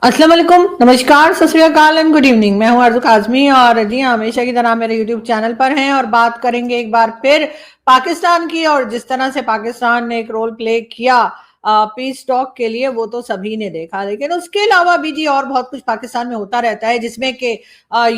अस्सलाम वालेकुम, नमस्कार, सत श्री अकाल एंड गुड इवनिंग। मैं हूं आरज़ू काज़मी और जी हाँ, हमेशा की तरह मेरे यूट्यूब चैनल पर हैं और बात करेंगे एक बार फिर पाकिस्तान की। और जिस तरह से पाकिस्तान ने एक रोल प्ले किया पीस टॉक के लिए, वो तो सभी ने देखा। लेकिन उसके अलावा भी जी और बहुत कुछ पाकिस्तान में होता रहता है, जिसमें कि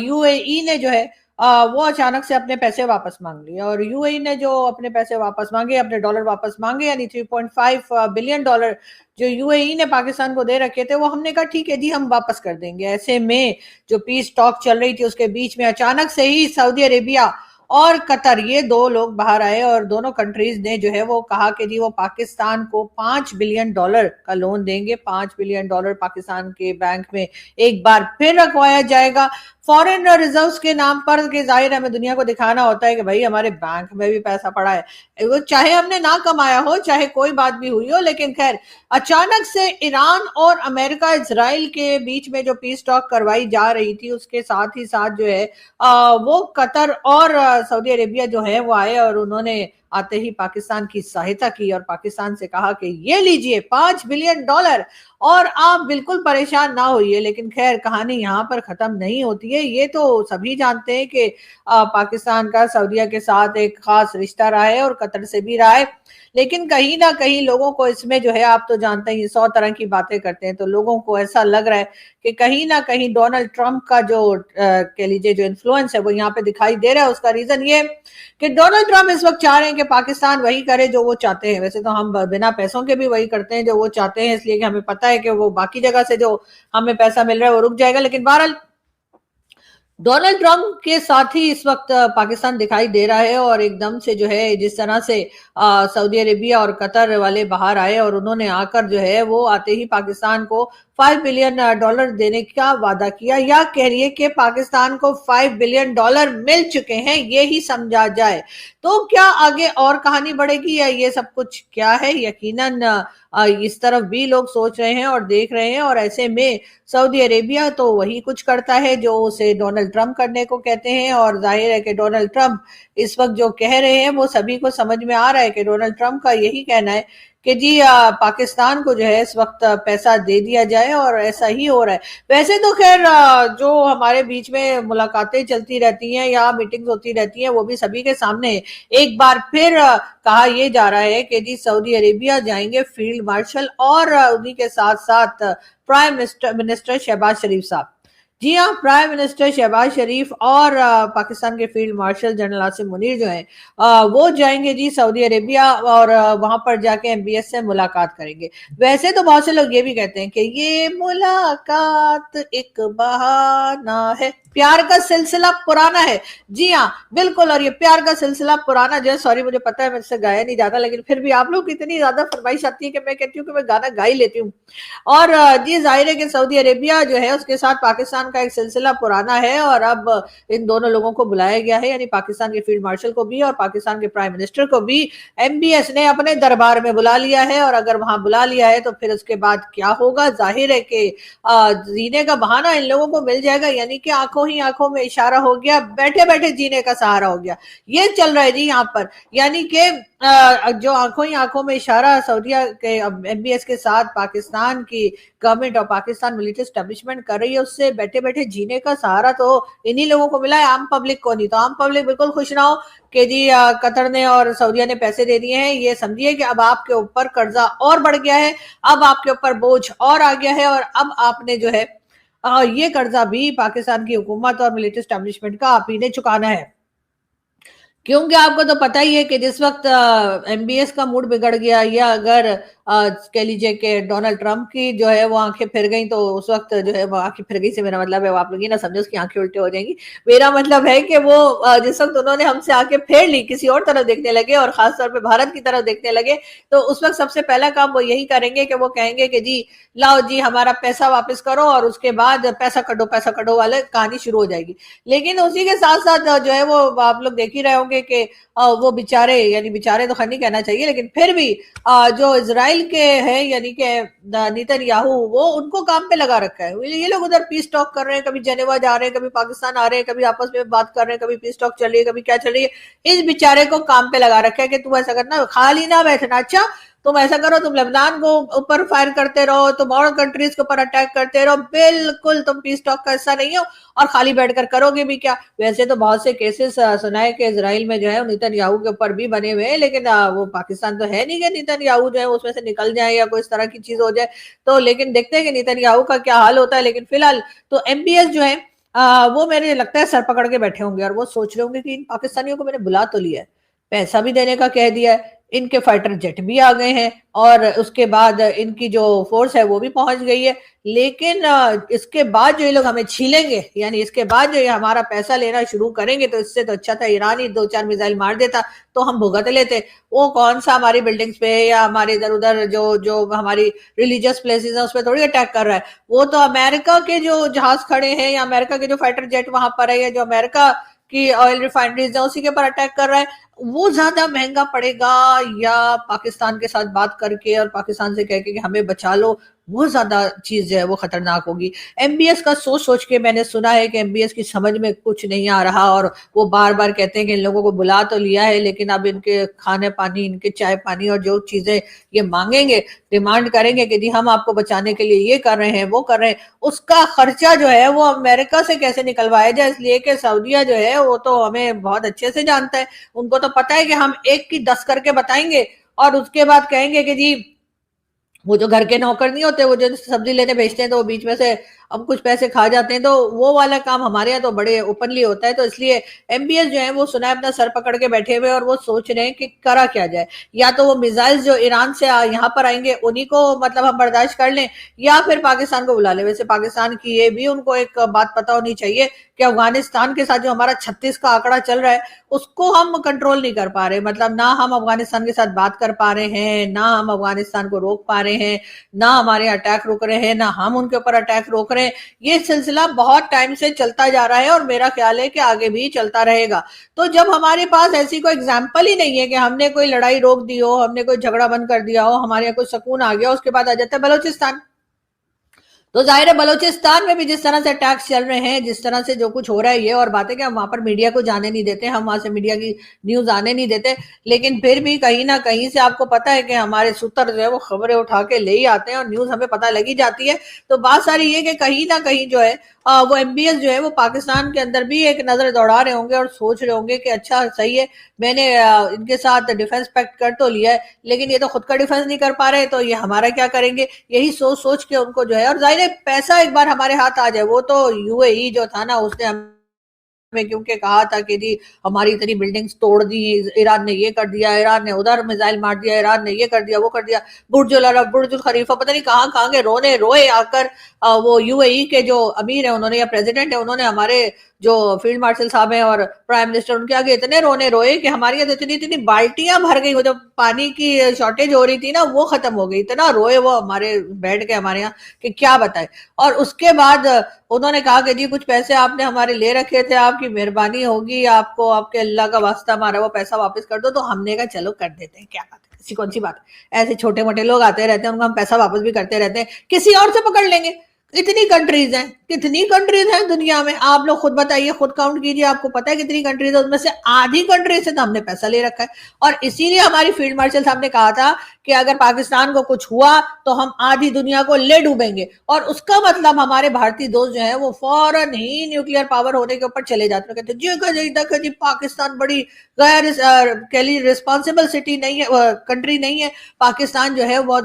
यूएई ने जो है वो अचानक से अपने पैसे वापस मांग लिए। और यूएई ने जो अपने पैसे वापस मांगे, अपने डॉलर वापस मांगे, यानी 3.5 बिलियन डॉलर जो यूएई ने पाकिस्तान को दे रखे थे, वो हमने कहा ठीक है जी, हम वापस कर देंगे। ऐसे में जो पीस टॉक चल रही थी, उसके बीच में अचानक से ही सऊदी अरेबिया और कतर, ये दो लोग बाहर आए और दोनों कंट्रीज ने जो है वो कहा कि जी वो पाकिस्तान को $5 बिलियन का लोन देंगे। $5 बिलियन पाकिस्तान के बैंक में एक बार फिर रखवाया जाएगा फॉरेन रिजर्व्स के नाम पर। कि जाहिर है हमें दुनिया को दिखाना होता है कि भाई हमारे बैंक में भी पैसा पड़ा है, वो चाहे हमने ना कमाया हो, चाहे कोई बात भी हुई हो। लेकिन खैर, अचानक से ईरान और अमेरिका इजराइल के बीच में जो पीस टॉक करवाई जा रही थी, उसके साथ ही साथ जो है वो कतर और सऊदी अरेबिया जो है वो आए और उन्होंने आते ही पाकिस्तान की सहायता की और पाकिस्तान से कहा कि ये लीजिए $5 बिलियन और आप बिल्कुल परेशान ना होइए। लेकिन खैर, कहानी यहाँ पर खत्म नहीं होती है। ये तो सभी जानते हैं कि पाकिस्तान का सऊदीया के साथ एक खास रिश्ता रहा है और कतर से भी रहा है। लेकिन कहीं ना कहीं लोगों को इसमें जो है, आप तो जानते हैं 100 तरह की बातें करते हैं, तो लोगों को ऐसा लग रहा है कि कहीं ना कहीं डोनाल्ड ट्रंप का जो कह लीजिए जो इन्फ्लुएंस है वो यहाँ पे दिखाई दे रहा है। उसका रीजन ये कि डोनाल्ड ट्रंप इस वक्त चाह रहे हैं कि पाकिस्तान वही करे जो वो चाहते हैं। वैसे तो हम बिना पैसों के भी वही करते हैं जो वो चाहते हैं, इसलिए कि हमें पता है कि वो बाकी जगह से जो हमें पैसा मिल रहा है वो रुक जाएगा। लेकिन बहरहाल डोनाल्ड ट्रंप के साथ ही इस वक्त पाकिस्तान दिखाई दे रहा है। और एकदम से जो है, जिस तरह से सऊदी अरेबिया और कतर वाले बाहर आए और उन्होंने आकर जो है वो आते ही पाकिस्तान को $5 बिलियन देने का वादा किया, या कह रही है कि पाकिस्तान को $5 बिलियन मिल चुके हैं, ये ही समझा जाए। तो क्या आगे और कहानी बढ़ेगी या ये सब कुछ क्या है? यकीनन इस तरफ भी लोग सोच रहे हैं और देख रहे हैं। और ऐसे में सऊदी अरेबिया तो वही कुछ करता है जो उसे डोनाल्ड ट्रंप करने को कहते हैं। और जाहिर है कि डोनाल्ड ट्रंप इस वक्त जो कह रहे हैं वो सभी को समझ में आ रहा है कि डोनाल्ड ट्रंप का यही कहना है कि जी पाकिस्तान को जो है इस वक्त पैसा दे दिया जाए, और ऐसा ही हो रहा है। वैसे तो खैर जो हमारे बीच में मुलाकातें चलती रहती हैं या मीटिंग्स होती रहती हैं, वो भी सभी के सामने एक बार फिर कहा यह जा रहा है कि जी सऊदी अरेबिया जाएंगे फील्ड मार्शल और उन्हीं के साथ साथ प्राइम मिनिस्टर शहबाज शरीफ साहब। जी हाँ, प्राइम मिनिस्टर शहबाज शरीफ और पाकिस्तान के field marshal general Asim Munir जो हैं वो जाएंगे जी सऊदी अरेबिया और वहां पर जाके एमबीएस से मुलाकात करेंगे। वैसे तो बहुत से लोग ये भी कहते हैं कि ये मुलाकात एक बहाना है, प्यार का सिलसिला पुराना है। जी हाँ, बिल्कुल। और ये प्यार का सिलसिला पुराना जो है, सॉरी मुझे पता है मेरे से गाया नहीं जाता, लेकिन फिर भी आप लोग की इतनी ज्यादा फरमाइश आती है कि मैं कहती हूँ कि मैं गाना गा ही लेती हूँ। और जी जाहिर है कि सऊदी अरेबिया जो है उसके साथ पाकिस्तान का एक सिलसिला पुराना है और अब इन दोनों लोगों को बुलाया गया है, यानी पाकिस्तान के फील्ड मार्शल को भी और पाकिस्तान के प्राइम मिनिस्टर को भी एमबीएस ने अपने दरबार में बुला लिया है। और अगर वहां बुला लिया है तो फिर उसके बाद क्या होगा? जाहिर है कि जीने का बहाना इन लोगों को मिल जाएगा, यानी कि आंखों ही आंखों में इशारा हो गया, बैठे बैठे जीने का सहारा हो गया। ये चल रहा है जी यहाँ पर, यानी कि जो आंखों ही आंखों में इशारा सऊदीया के एमबीएस के साथ पाकिस्तान की गवर्नमेंट और पाकिस्तान मिलिट्री स्टैब्लिशमेंट कर रही है, उससे बैठे बैठे जीने का सहारा तो इन्हीं लोगों को मिला है, आम पब्लिक को नहीं। तो आम पब्लिक बिल्कुल खुश ना हो कि जी कतर ने और सऊदीया ने पैसे दे दिए हैं। ये समझिए कि अब आपके ऊपर कर्जा और बढ़ गया है, अब आपके ऊपर बोझ और आ गया है, और अब आपने जो है ये कर्जा भी पाकिस्तान की हुकूमत और मिलिट्री स्टैब्लिशमेंट का आप ही ने चुकाना है। क्योंकि आपको तो पता ही है कि जिस वक्त एमबीएस का मूड बिगड़ गया, या अगर कह लीजिए कि डोनाल्ड ट्रंप की जो है वो आंखें फिर गई, तो उस वक्त जो है वो आंखें फिर गई से मेरा मतलब है, वो आप लोग ये ना समझो उसकी आंखें उल्टे हो जाएंगी। मेरा मतलब है कि वो जिस वक्त उन्होंने हमसे आंखें फेर ली, किसी और तरफ देखने लगे और खासतौर पर भारत की तरफ देखने लगे, तो उस वक्त सबसे पहला काम वो यही करेंगे कि वो कहेंगे कि जी लाओ जी हमारा पैसा वापस करो, और उसके बाद पैसा कटो वाले कहानी शुरू हो जाएगी। लेकिन उसी के साथ साथ जो है वो आप लोग देख ही रहे होंगे कि वो बेचारे, यानी बेचारे तो खैर नहीं कहना चाहिए, लेकिन फिर भी जो इजराइल के हैं यानी कि नेतन्याहू, वो उनको काम पे लगा रखा है। ये लोग उधर पीस टॉक कर रहे हैं, कभी जेनेवा जा रहे हैं, कभी पाकिस्तान आ रहे हैं, कभी आपस में बात कर रहे हैं, कभी पीस टॉक चल रही है, कभी क्या चल रही है। इस बेचारे को काम पे लगा रखा है कि तू ऐसा करना, खाली ना बैठना। अच्छा, तुम ऐसा करो, तुम लेबनान को ऊपर फायर करते रहो, तुम और कंट्रीज के ऊपर अटैक करते रहो, बिल्कुल तुम पीस टॉक का हिस्सा नहीं हो और खाली बैठकर करोगे भी क्या। वैसे तो बहुत से केसेस सुनाए कि इजराइल में जो है नेतन्याहू के ऊपर भी बने हुए हैं, लेकिन वो पाकिस्तान तो है नहीं कि नेतन्याहू जो है उसमें से निकल जाए या कोई इस तरह की चीज हो जाए। तो लेकिन देखते हैं कि नेतन्याहू का क्या हाल होता है। लेकिन फिलहाल तो एमबीएस जो है वो मेरे लगता है सर पकड़ के बैठे होंगे और वो सोच रहे होंगे कि इन पाकिस्तानियों को मैंने बुला तो लिया है, पैसा भी देने का कह दिया है, इनके फाइटर जेट भी आ गए हैं और उसके बाद इनकी जो फोर्स है वो भी पहुंच गई है, लेकिन इसके बाद जो ये लोग हमें छीलेंगे, यानी इसके बाद जो ये हमारा पैसा लेना शुरू करेंगे, तो इससे तो अच्छा था ईरान ही 2-4 मिसाइल मार देता तो हम भुगत लेते। वो कौन सा हमारी बिल्डिंग्स पे या हमारे इधर उधर जो जो हमारी रिलीजियस प्लेसेस है उस पर थोड़ी अटैक कर रहा है। वो तो अमेरिका के जो जहाज खड़े हैं या अमेरिका के जो फाइटर जेट वहां पर है या जो अमेरिका की ऑयल रिफाइनरीज है उसी के ऊपर अटैक कर रहा है। वो ज्यादा महंगा पड़ेगा या पाकिस्तान के साथ बात करके और पाकिस्तान से कह के कि हमें बचा लो, वो ज्यादा चीज जो है वो खतरनाक होगी। एमबीएस का सोच सोच के मैंने सुना है कि एमबीएस की समझ में कुछ नहीं आ रहा और वो बार बार कहते हैं कि इन लोगों को बुला तो लिया है, लेकिन अब इनके खाने पानी, इनके चाय पानी और जो चीजें ये मांगेंगे, डिमांड करेंगे कि जी हम आपको बचाने के लिए ये कर रहे हैं वो कर रहे हैं, उसका खर्चा जो है वो अमेरिका से कैसे निकलवाया जाए। इसलिए कि सऊदीया जो है वो तो हमें बहुत अच्छे से जानता है, उनको तो पता है कि हम एक की 10 करके बताएंगे और उसके बाद कहेंगे कि जी वो जो घर के नौकर नहीं होते, वो जो सब्जी लेने भेजते हैं तो वो बीच में से हम कुछ पैसे खा जाते हैं, तो वो वाला काम हमारे यहाँ तो बड़े ओपनली होता है। तो इसलिए एमबीएस जो है वो सुना है अपना सर पकड़ के बैठे हुए और वो सोच रहे हैं कि करा क्या जाए। या तो वो मिसाइल जो ईरान से यहाँ पर आएंगे उन्हीं को मतलब हम बर्दाश्त कर लें, या फिर पाकिस्तान को बुला ले। वैसे पाकिस्तान की ये भी उनको एक बात पता होनी चाहिए कि अफगानिस्तान के साथ जो हमारा 36 का आंकड़ा चल रहा है उसको हम कंट्रोल नहीं कर पा रहे, मतलब ना हम अफगानिस्तान के साथ बात कर पा रहे हैं, ना हम अफगानिस्तान को रोक पा रहे हैं, ना हमारे अटैक रुक रहे हैं, ना हम उनके ऊपर अटैक रोक रहे हैं। ये सिलसिला बहुत टाइम से चलता जा रहा है और मेरा ख्याल है कि आगे भी चलता रहेगा। तो जब हमारे पास ऐसी कोई एग्जाम्पल ही नहीं है कि हमने कोई लड़ाई रोक दी हो, हमने कोई झगड़ा बंद कर दिया हो, हमारे यहाँ कोई सुकून आ गया, उसके बाद आ जाता है बलोचिस्तान। तो जाहिर है बलोचिस्तान में भी जिस तरह से अटैक्स चल रहे हैं, जिस तरह से जो कुछ हो रहा है, ये और बातें कि हम वहां पर मीडिया को जाने नहीं देते, हम वहां से मीडिया की न्यूज आने नहीं देते, लेकिन फिर भी कहीं ना कहीं से आपको पता है कि हमारे सूत्र जो है वो खबरें उठा के ले ही आते हैं और न्यूज हमें पता लगी जाती है। तो बात सारी ये कि कहीं ना कहीं जो है वो एमबीएस जो है वो पाकिस्तान के अंदर भी एक नजर दौड़ा रहे होंगे और सोच रहे होंगे कि अच्छा सही है, मैंने इनके साथ डिफेंस पैक्ट कर तो लिया है, लेकिन ये तो खुद का डिफेंस नहीं कर पा रहे, तो ये हमारा क्या करेंगे। यही सोच सोच के उनको जो है, और जाहिर है पैसा एक बार हमारे हाथ आ जाए, वो तो यूएई जो था ना उसने में क्योंकि कहा था कि जी हमारी इतनी बिल्डिंग्स तोड़ दी, ईरान ने ये कर दिया, ईरान ने उधर मिसाइल मार दिया, ईरान ने ये कर दिया वो कर दिया, बुर्ज खलीफा पता नहीं कहाँ कहाँ के रोने रोए आकर वो यूएई के जो अमीर है उन्होंने या प्रेसिडेंट है उन्होंने हमारे जो फील्ड मार्शल साहब हैं और प्राइम मिनिस्टर उनके आगे इतने रोने रोए कि हमारी यहाँ इतनी इतनी बाल्टियां भर गई, वो जो पानी की शॉर्टेज हो रही थी ना वो खत्म हो गई, इतना रोए वो हमारे बैठ के हमारे यहाँ कि क्या बताए। और उसके बाद उन्होंने कहा कि जी कुछ पैसे आपने हमारे ले रखे थे, आपकी मेहरबानी होगी, आपको आपके अल्लाह का वास्ता हमारा वो पैसा वापस कर दो। तो हमने कहा चलो कर देते हैं, क्या बात है, ऐसी कौन सी बात है, ऐसे छोटे मोटे लोग आते रहते हैं उनको हम पैसा वापस भी करते रहते हैं, किसी और से पकड़ लेंगे। इतनी कंट्रीज हैं, कितनी कंट्रीज हैं दुनिया में, आप लोग खुद बताइए, खुद काउंट कीजिए, आपको पता है कितनी कंट्रीज है, उसमें से आधी कंट्रीज से तो हमने पैसा ले रखा है। और इसीलिए हमारी फील्ड मार्शल साहब ने कहा था कि अगर पाकिस्तान को कुछ हुआ तो हम आधी दुनिया को ले डूबेंगे, और उसका मतलब हमारे भारतीय दोस्त जो है वो फौरन ही न्यूक्लियर पावर होने के ऊपर चले जाते हैं, कहते जी पाकिस्तान बड़ी गैर रिस्पॉन्सिबल सिटी नहीं है, कंट्री नहीं है, पाकिस्तान जो है बहुत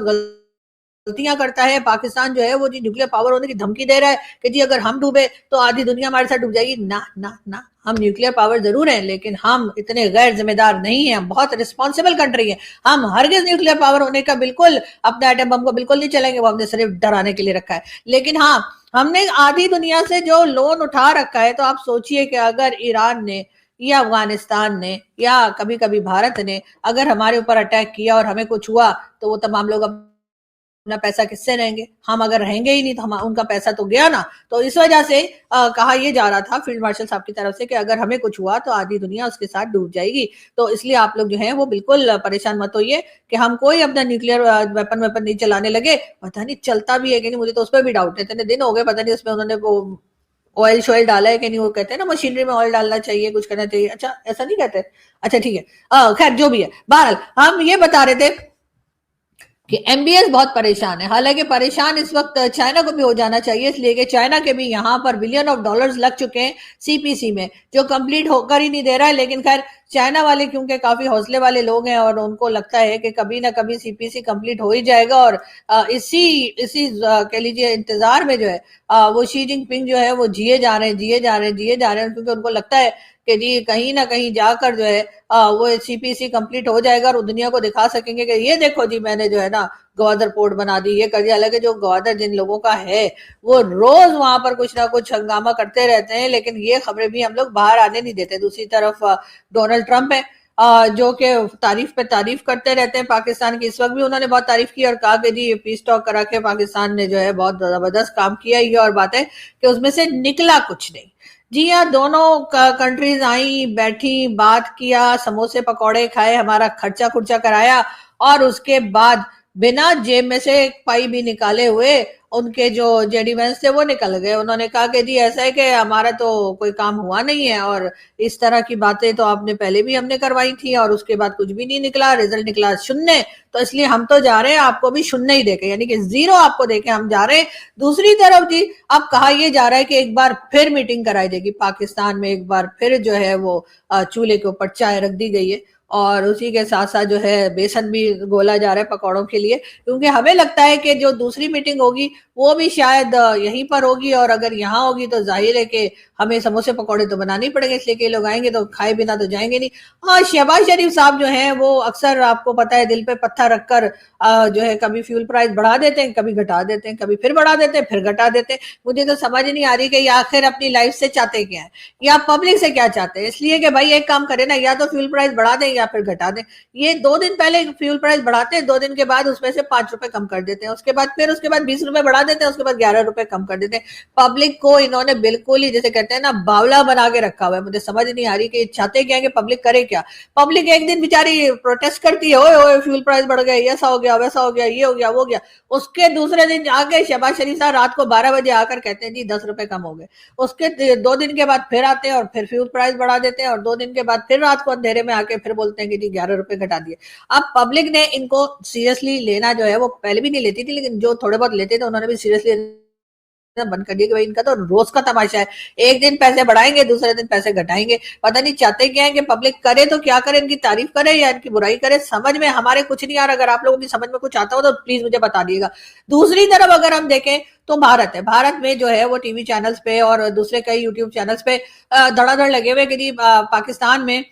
गलतियां करता है, पाकिस्तान जो है वो जी न्यूक्लियर पावर होने की धमकी दे रहा है कि जी अगर हम डूबे तो आधी दुनिया हमारे साथ डूब जाएगी। ना ना ना, हम न्यूक्लियर पावर जरूर हैं लेकिन हम इतने गैर जिम्मेदार नहीं हैं, हम बहुत रिस्पॉन्सिबल कंट्री है, हम हरगिज न्यूक्लियर पावर होने का बिल्कुल अपने एटम बम को बिल्कुल नहीं चलेंगे, वो हमने सिर्फ डराने के लिए रखा है। लेकिन हाँ, हमने आधी दुनिया से जो लोन उठा रखा है, तो आप सोचिए कि अगर ईरान ने या अफगानिस्तान ने या कभी कभी भारत ने अगर हमारे ऊपर अटैक किया और हमें कुछ हुआ तो वो तमाम लोग अपना पैसा किससे रहेंगे, हम अगर रहेंगे ही नहीं तो हम उनका पैसा तो गया ना। तो इस वजह से कहा यह जा रहा था फील्ड मार्शल साहब की तरफ से कि अगर हमें कुछ हुआ तो आधी दुनिया उसके साथ डूब जाएगी। तो इसलिए आप लोग जो है वो बिल्कुल परेशान मत होइए कि हम कोई अपना न्यूक्लियर वेपन नहीं चलाने लगे। पता नहीं चलता भी है कि नहीं, मुझे तो उस पर भी डाउट है, इतने दिन हो गए, पता नहीं उसमें उन्होंने वो ऑयल शोयल डाला है कि नहीं। वो कहते हैं ना मशीनरी में ऑयल डालना चाहिए, कुछ करना चाहिए, अच्छा ऐसा नहीं कहते, अच्छा ठीक है, खैर जो भी है, बहरहाल हम ये बता रहे थे कि एमबीएस बहुत परेशान है। हालांकि परेशान इस वक्त चाइना को भी हो जाना चाहिए, इसलिए कि चाइना के भी यहाँ पर बिलियन ऑफ डॉलर्स लग चुके हैं सीपीसी में, जो कंप्लीट होकर ही नहीं दे रहा है। लेकिन खैर चाइना वाले क्योंकि काफी हौसले वाले लोग हैं और उनको लगता है कि कभी ना कभी सीपीसी कंप्लीट हो ही जाएगा, और इसी इसी कह लीजिए इंतजार में जो है वो शी जिनपिंग जो है वो जिए जा रहे हैं, जिए जा रहे हैं, जिए जा रहे हैं, क्योंकि उनको लगता है कि जी कहीं ना कहीं जाकर जो है वो सीपीसी कंप्लीट हो जाएगा और दुनिया को दिखा सकेंगे कि ये देखो जी मैंने जो है ना गवादर पोर्ट बना दी, ये कर दिया। हालांकि जो गवादर जिन लोगों का है वो रोज वहां पर कुछ ना कुछ हंगामा करते रहते हैं, लेकिन ये खबरें भी हम लोग बाहर आने नहीं देते। दूसरी तरफ डोनाल्ड ट्रंप है जो कि तारीफ पे तारीफ करते रहते हैं पाकिस्तान की। इस वक्त भी उन्होंने बहुत तारीफ की और कहा कि जी ये पीस टॉक करा के पाकिस्तान ने जो है बहुत जबरदस्त काम किया। ये और बात है कि उसमें से निकला कुछ नहीं। जी हाँ, दोनों कंट्रीज आई, बैठी, बात किया, समोसे पकौड़े खाए, हमारा खर्चा खुर्चा कराया, और उसके बाद बिना जेब में से एक पाई भी निकाले हुए उनके जो जेडी वेंस थे वो निकल गए। उन्होंने कहा कि जी ऐसा है कि हमारा तो कोई काम हुआ नहीं है, और इस तरह की बातें तो आपने पहले भी हमने करवाई थी और उसके बाद कुछ भी नहीं निकला, रिजल्ट निकला शून्य, तो इसलिए हम तो जा रहे हैं आपको भी शून्य ही देके, यानी कि जीरो आपको देके हम जा रहे हैं। दूसरी तरफ जी अब कहा यह जा रहा है कि एक बार फिर मीटिंग कराई जाएगी पाकिस्तान में, एक बार फिर जो है वो चूल्हे के ऊपर चाय रख दी गई है, और उसी के साथ साथ जो है बेसन भी गोला जा रहा है पकौड़ों के लिए, क्योंकि हमें लगता है कि जो दूसरी मीटिंग होगी वो भी शायद यहीं पर होगी, और अगर यहाँ होगी तो जाहिर है कि हमें समोसे पकौड़े तो बनाने ही पड़ेंगे, इसलिए कि लोग आएंगे तो खाए बिना तो जाएंगे नहीं। हाँ, शहबाज शरीफ साहब जो हैं वो अक्सर आपको पता है दिल पे पत्थर रखकर जो है कभी फ्यूल प्राइस बढ़ा देते हैं, कभी घटा देते हैं, कभी फिर बढ़ा देते हैं, फिर घटा देते हैं। मुझे तो समझ नहीं आ रही कि आखिर अपनी लाइफ से चाहते क्या है या पब्लिक से क्या चाहते हैं। इसलिए कि भाई एक काम करें ना, या तो फ्यूल प्राइस बढ़ा दें या फिर घटा दें। ये 2 दिन पहले फ्यूल प्राइस बढ़ाते हैं, 2 दिन के बाद उसमें से 5 रुपए कम कर देते हैं, उसके बाद 20 रुपए बढ़ा देते हैं, उसके बाद 11 रुपए कम कर देते हैं। पब्लिक को इन्होंने बिल्कुल ही जैसे कहते हैं ना बावला बना के रखा हुआ है। मुझे समझ नहीं आ रही कि चाहते क्या है कि पब्लिक करे क्या। पब्लिक एक दिन बेचारी प्रोटेस्ट करती है, ओए ओए फ्यूल प्राइस बढ़ गए, ऐसा हो गया, वैसा हो गया, ये हो गया, वो हो गया। उसके दूसरे दिन आके शहबाज शरीफ साहब रात को 12 बजे आकर कहते हैं जी 10 रुपए कम हो गए। उसके 2 दिन के बाद फिर आते हैं और फिर फ्यूल प्राइस बढ़ा देते हैं, और 2 दिन के बाद फिर रात को अंधेरे में आके फिर बोलते हैं कि जी 11 रुपए घटा दिए। अब पब्लिक ने इनको सीरियसली लेना जो है वो पहले भी नहीं लेती थी, लेकिन जो थोड़े बहुत लेते थे उन्होंने भी सीरियसली बंद कर दिया कि भाई इनका तो रोज का तमाशा है, एक दिन पैसे बढ़ाएंगे, दूसरे दिन पैसे घटाएंगे। पता नहीं चाहते क्या है कि पब्लिक करे तो क्या करे, इनकी तारीफ करे या इनकी बुराई करे, समझ में हमारे कुछ नहीं आ रहा। अगर आप लोगों की समझ में कुछ आता हो तो प्लीज मुझे बता दिएगा। दूसरी तरफ अगर हम देखें तो भारत है, भारत में जो है वो टीवी चैनल्स पे और दूसरे कई यूट्यूब चैनल्स पे धड़ाधड़ लगे हुए कि जी पाकिस्तान में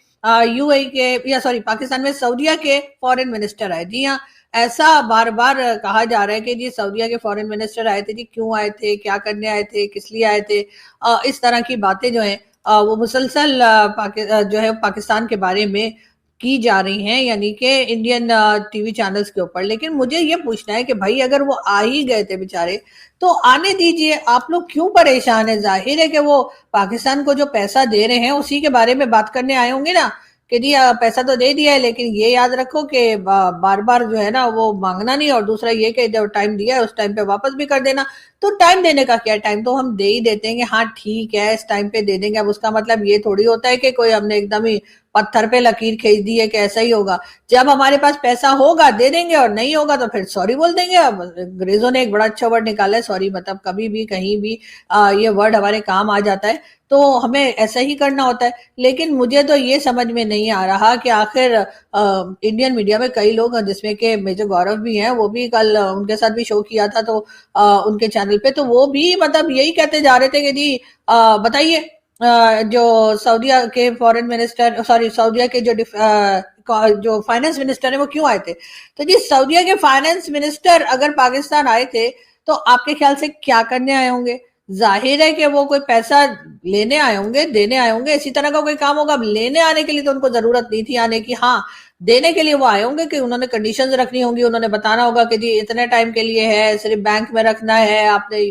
यूएई के या सॉरी पाकिस्तान में सऊदीया के फॉरेन मिनिस्टर आए। जी हाँ, ऐसा बार बार कहा जा रहा है कि जी सऊदीया के फॉरेन मिनिस्टर आए थे, जी क्यों आए थे, क्या करने आए थे, किस लिए आए थे, इस तरह की बातें जो है वो मुसलसल जो है पाकिस्तान के बारे में की जा रही हैं, यानी कि इंडियन टीवी चैनल्स के ऊपर। लेकिन मुझे ये पूछना है कि भाई अगर वो आ ही गए थे बेचारे तो आने दीजिए, आप लोग क्यों परेशान है। जाहिर है कि वो पाकिस्तान को जो पैसा दे रहे हैं उसी के बारे में बात करने आए होंगे ना, कि जी पैसा तो दे दिया है, लेकिन ये याद रखो कि बार बार जो है ना वो मांगना नहीं, और दूसरा ये कि जब टाइम दिया है उस टाइम पे वापस भी कर देना। तो टाइम देने का क्या, टाइम तो हम दे ही देते हैं कि हाँ ठीक है इस टाइम पे दे देंगे। अब उसका मतलब ये थोड़ी होता है कि कोई हमने एकदम ही पत्थर पे लकीर खींच दी है कि ऐसा ही होगा। जब हमारे पास पैसा होगा दे देंगे, और नहीं होगा तो फिर सॉरी बोल देंगे। अब अंग्रेजों ने एक बड़ा अच्छा वर्ड निकाला है सॉरी, मतलब कभी भी कहीं भी ये वर्ड हमारे काम आ जाता है, तो हमें ऐसा ही करना होता है। लेकिन मुझे तो ये समझ में नहीं आ रहा कि आखिर इंडियन मीडिया में कई लोग जिसमें के मेजर गौरव भी हैं, वो भी कल उनके साथ भी शो किया था तो उनके चैनल पे, तो वो भी मतलब यही कहते जा रहे थे कि जी बताइए जो सऊदीया के फॉरेन मिनिस्टर सॉरी सऊदीया के जो फाइनेंस मिनिस्टर है वो क्यों आए थे। तो जी सऊदीया के फाइनेंस मिनिस्टर अगर पाकिस्तान आए थे तो आपके ख्याल से क्या करने आए होंगे। जाहिर है कि वो कोई पैसा लेने आए होंगे, देने आए होंगे, इसी तरह का कोई काम होगा। अब लेने आने के लिए तो उनको जरूरत नहीं थी आने की, हाँ देने के लिए वो आए होंगे कि उन्होंने कंडीशंस रखनी होंगी, उन्होंने बताना होगा कि जी इतने टाइम के लिए है, सिर्फ बैंक में रखना है, आपने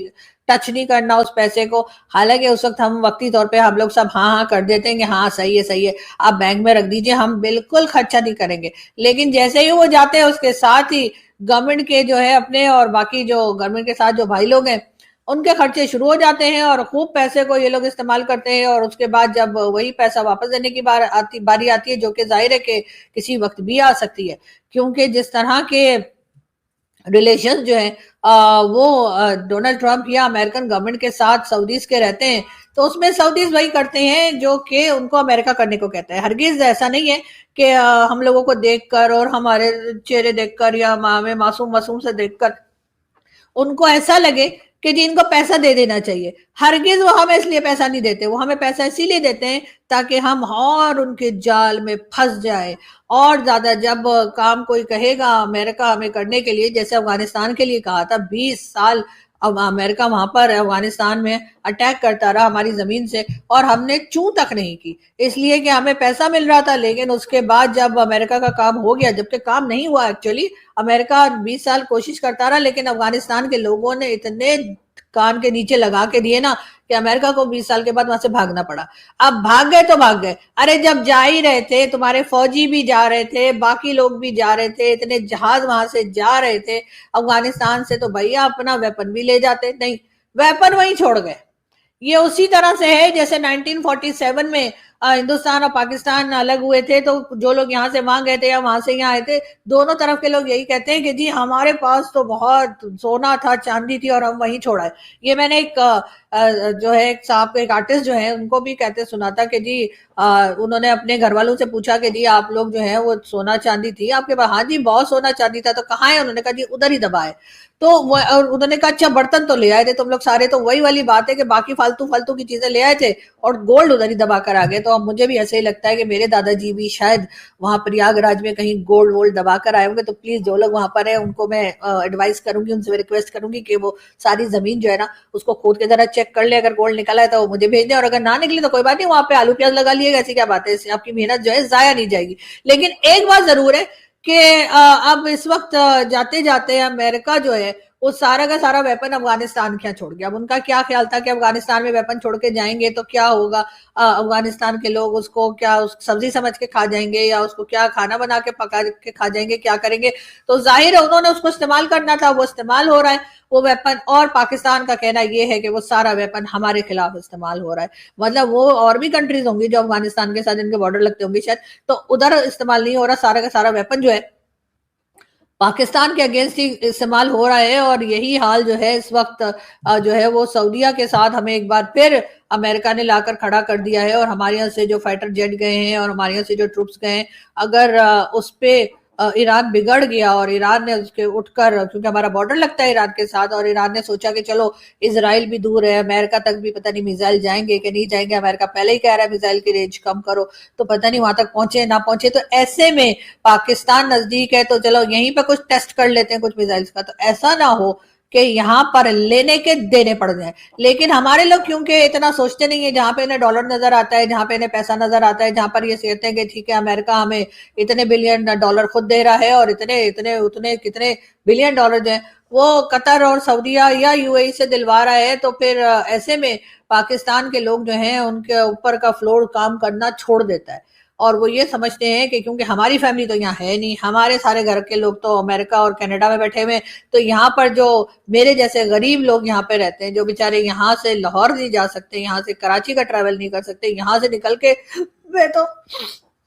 टच नहीं करना उस पैसे को। हालांकि उस वक्त हम वक्ती तौर पे हम लोग सब हाँ हाँ कर देते हैं कि हाँ सही है सही है, आप बैंक में रख दीजिए, हम बिल्कुल खर्चा नहीं करेंगे। लेकिन जैसे ही वो जाते हैं उसके साथ ही गवर्नमेंट के जो है अपने और बाकी जो गवर्नमेंट के साथ जो भाई लोग हैं उनके खर्चे शुरू हो जाते हैं, और खूब पैसे को ये लोग इस्तेमाल करते हैं। और उसके बाद जब वही पैसा वापस देने की बारी आती है, जो कि जाहिर है कि किसी वक्त भी आ सकती है, क्योंकि जिस तरह के रिलेशन जो है वो डोनाल्ड ट्रंप या अमेरिकन गवर्नमेंट के साथ सऊदीज के रहते हैं, तो उसमें सऊदीज वही करते हैं जो कि उनको अमेरिका करने को कहता है। हरगिज ऐसा नहीं है कि हम लोगों को देखकर और हमारे चेहरे देखकर या हमें मासूम मासूम से देखकर उनको ऐसा लगे कि जी इनको पैसा दे देना चाहिए। हरगिज वो हमें इसलिए पैसा नहीं देते, वो हमें पैसा इसीलिए देते हैं ताकि हम और उनके जाल में फंस जाए। और ज्यादा जब काम कोई कहेगा अमेरिका हमें करने के लिए, जैसे अफगानिस्तान के लिए कहा था, 20 साल अब अमेरिका वहां पर अफगानिस्तान में अटैक करता रहा हमारी जमीन से और हमने चूं तक नहीं की, इसलिए कि हमें पैसा मिल रहा था। लेकिन उसके बाद जब अमेरिका का काम हो गया, जबकि काम नहीं हुआ एक्चुअली, अमेरिका 20 साल कोशिश करता रहा, लेकिन अफगानिस्तान के लोगों ने इतने कान के नीचे लगा के दिए ना कि अमेरिका को 20 साल के बाद वहां से भागना पड़ा। अब भाग गए तो भाग गए, अरे जब जा ही रहे थे, तुम्हारे फौजी भी जा रहे थे, बाकी लोग भी जा रहे थे, इतने जहाज वहां से जा रहे थे अफगानिस्तान से, तो भैया अपना वेपन भी ले जाते। नहीं, वेपन वहीं छोड़ गए। ये उसी तरह से है जैसे 1947 में हिंदुस्तान और पाकिस्तान अलग हुए थे, तो जो लोग यहाँ से वहां गए थे या वहां से यहाँ आए थे, दोनों तरफ के लोग यही कहते हैं कि जी हमारे पास तो बहुत सोना था, चांदी थी और हम वहीं छोड़ा है। ये मैंने एक जो है एक साहब, एक आर्टिस्ट जो है, उनको भी कहते सुना था कि जी उन्होंने अपने घर वालों से पूछा कि जी आप लोग जो है वो सोना चांदी थी आपके पास? हाँ जी बहुत सोना चांदी था। तो कहाँ है? उन्होंने कहा जी उधर ही दबा है। तो और उन्होंने कहा अच्छा बर्तन तो ले आए थे तुम लोग सारे? तो वही वाली बात है कि बाकी फालतू फालतू की चीजें ले आए थे और गोल्ड उधर ही दबा कर आ गए। तो अब मुझे भी ऐसे ही लगता है कि मेरे दादाजी भी शायद वहां प्रयागराज में कहीं गोल्ड वोल्ड दबा कर आए होंगे। तो प्लीज जो लोग वहां पर है उनको मैं एडवाइस करूंगी, उनसे रिक्वेस्ट करूंगी कि वो सारी जमीन जो है ना उसको खोद के जरा चेक कर ले, अगर गोल्ड निकला है तो वो मुझे भेज दें, और अगर ना निकली तो कोई बात नहीं, वहां पे आलू प्याज लगा लिएगा, ऐसी क्या बात है, इससे आपकी मेहनत जो है जाया नहीं जाएगी। लेकिन एक बात जरूर है कि अब इस वक्त जाते जाते अमेरिका जो है वो सारा का सारा वेपन अफगानिस्तान क्या छोड़ गया। अब उनका क्या ख्याल था कि अफगानिस्तान में वेपन छोड़ के जाएंगे तो क्या होगा, अफगानिस्तान के लोग उसको क्या उस सब्जी समझ के खा जाएंगे या उसको क्या खाना बना के पका के खा जाएंगे, क्या करेंगे? तो जाहिर है उन्होंने उसको इस्तेमाल करना था, वो इस्तेमाल हो रहा है वो वेपन। और पाकिस्तान का कहना ये है कि वो सारा वेपन हमारे खिलाफ इस्तेमाल हो रहा है। मतलब वो और भी कंट्रीज होंगी जो अफगानिस्तान के साथ इनके बॉर्डर लगते होंगे शायद, तो उधर इस्तेमाल नहीं हो रहा, सारा का सारा वेपन जो है पाकिस्तान के अगेंस्ट ही इस्तेमाल हो रहा है। और यही हाल जो है इस वक्त जो है वो सऊदीया के साथ हमें एक बार फिर अमेरिका ने लाकर खड़ा कर दिया है। और हमारे यहाँ से जो फाइटर जेट गए हैं और हमारे यहाँ से जो ट्रूप्स गए हैं, अगर उस पे ईरान बिगड़ गया और ईरान ने उसके उठकर, क्योंकि हमारा बॉर्डर लगता है ईरान के साथ, और ईरान ने सोचा कि चलो इसराइल भी दूर है, अमेरिका तक भी पता नहीं मिसाइल जाएंगे कि नहीं जाएंगे, अमेरिका पहले ही कह रहा है मिसाइल की रेंज कम करो, तो पता नहीं वहां तक पहुंचे ना पहुंचे। तो ऐसे में पाकिस्तान नजदीक है तो चलो यहीं पे कुछ टेस्ट कर लेते हैं कुछ मिसाइल्स का, तो ऐसा ना हो कि यहाँ पर लेने के देने पड़ जाए। लेकिन हमारे लोग क्योंकि इतना सोचते नहीं है, जहां पे इन्हें डॉलर नजर आता है, जहां पे इन्हें पैसा नजर आता है, जहां पर ये कहते हैं कि ठीक है अमेरिका हमें इतने बिलियन डॉलर खुद दे रहा है और इतने इतने उतने कितने बिलियन डॉलर जो है वो कतर और सऊदीया या यूएई से दिलवा रहा है, तो फिर ऐसे में पाकिस्तान के लोग जो हैं उनके ऊपर का फ्लोर काम करना छोड़ देता है। और वो ये समझते हैं कि क्योंकि हमारी फैमिली तो यहाँ है नहीं, हमारे सारे घर के लोग तो अमेरिका और कनाडा में बैठे हुए, तो यहाँ पर जो मेरे जैसे गरीब लोग यहाँ पे रहते हैं, जो बेचारे यहाँ से लाहौर नहीं जा सकते, यहाँ से कराची का ट्रैवल नहीं कर सकते, यहाँ से निकल के मैं तो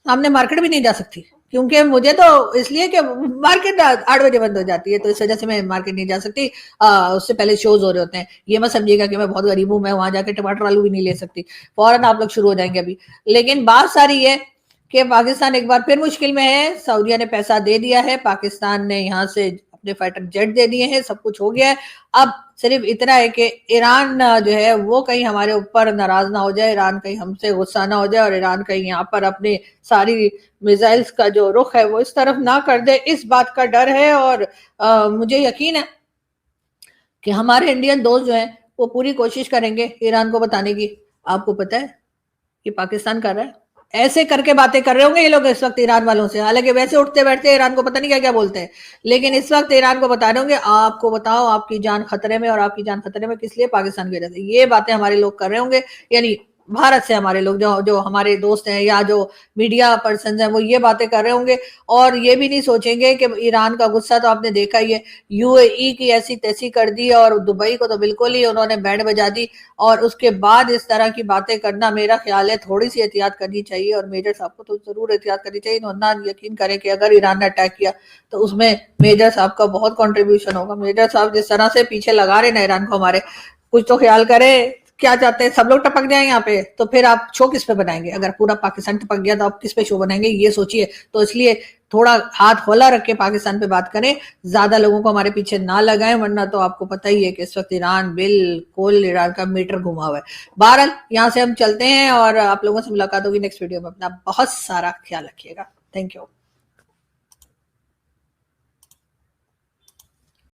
सामने मार्केट भी नहीं जा सकती, क्योंकि मुझे तो इसलिए कि मार्केट 8 बजे बंद हो जाती है, तो इस वजह से मैं मार्केट नहीं जा सकती। उससे पहले शोज हो रहे होते हैं। ये मत समझिएगा कि मैं बहुत गरीब हूँ, मैं वहां जाके टमाटर आलू भी नहीं ले सकती, फौरन आप लोग शुरू हो जाएंगे अभी। लेकिन बात सारी है कि पाकिस्तान एक बार फिर मुश्किल में है। सऊदीया ने पैसा दे दिया है, पाकिस्तान ने यहाँ से अपने फाइटर जेट दे दिए हैं, सब कुछ हो गया है। अब सिर्फ इतना है कि ईरान जो है वो कहीं हमारे ऊपर नाराज ना हो जाए, ईरान कहीं हमसे गुस्सा ना हो जाए और ईरान कहीं यहाँ पर अपने सारी मिसाइल्स का जो रुख है वो इस तरफ ना कर दे, इस बात का डर है। और मुझे यकीन है कि हमारे इंडियन दोस्त जो हैं वो पूरी कोशिश करेंगे ईरान को बताने की। आपको पता है कि पाकिस्तान कर रहा है, ऐसे करके बातें कर रहे होंगे ये लोग इस वक्त ईरान वालों से, हालांकि वैसे उठते बैठते ईरान को पता नहीं क्या क्या बोलते हैं, लेकिन इस वक्त ईरान को बता रहे होंगे आपको बताओ आपकी जान खतरे में, और आपकी जान खतरे में किस लिए? पाकिस्तान की वजह से। ये बातें हमारे लोग कर रहे होंगे, यानी भारत से हमारे लोग जो जो हमारे दोस्त हैं या जो मीडिया पर्सन हैं वो ये बातें कर रहे होंगे और ये भी नहीं सोचेंगे कि ईरान का गुस्सा तो आपने देखा ही है, यूएई की ऐसी तैसी कर दी और दुबई को तो बिल्कुल ही उन्होंने बैंड बजा दी। और उसके बाद इस तरह की बातें करना, मेरा ख्याल है थोड़ी सी एहतियात करनी चाहिए और मेजर साहब को तो जरूर एहतियात करनी चाहिए। इन्होंने यकीन करें कि अगर ईरान ने अटैक किया तो उसमें मेजर साहब का बहुत कंट्रीब्यूशन होगा। मेजर साहब जिस तरह से पीछे लगा रहे ना ईरान को हमारे, कुछ तो ख्याल करें। क्या चाहते हैं सब लोग टपक जाए यहाँ पे, तो फिर आप शो किस पे बनाएंगे? अगर पूरा पाकिस्तान टपक गया तो आप किस पे शो बनाएंगे, ये सोचिए। तो इसलिए थोड़ा हाथ खोला रख के पाकिस्तान पे बात करें, ज्यादा लोगों को हमारे पीछे ना लगाएं, वरना तो आपको पता ही है कि इस वक्त ईरान बिल्कुल, ईरान का मीटर घुमा हुआ है। बहरहाल यहाँ से हम चलते हैं और आप लोगों से मुलाकात होगी नेक्स्ट वीडियो में। अपना बहुत सारा ख्याल रखिएगा। Thank you.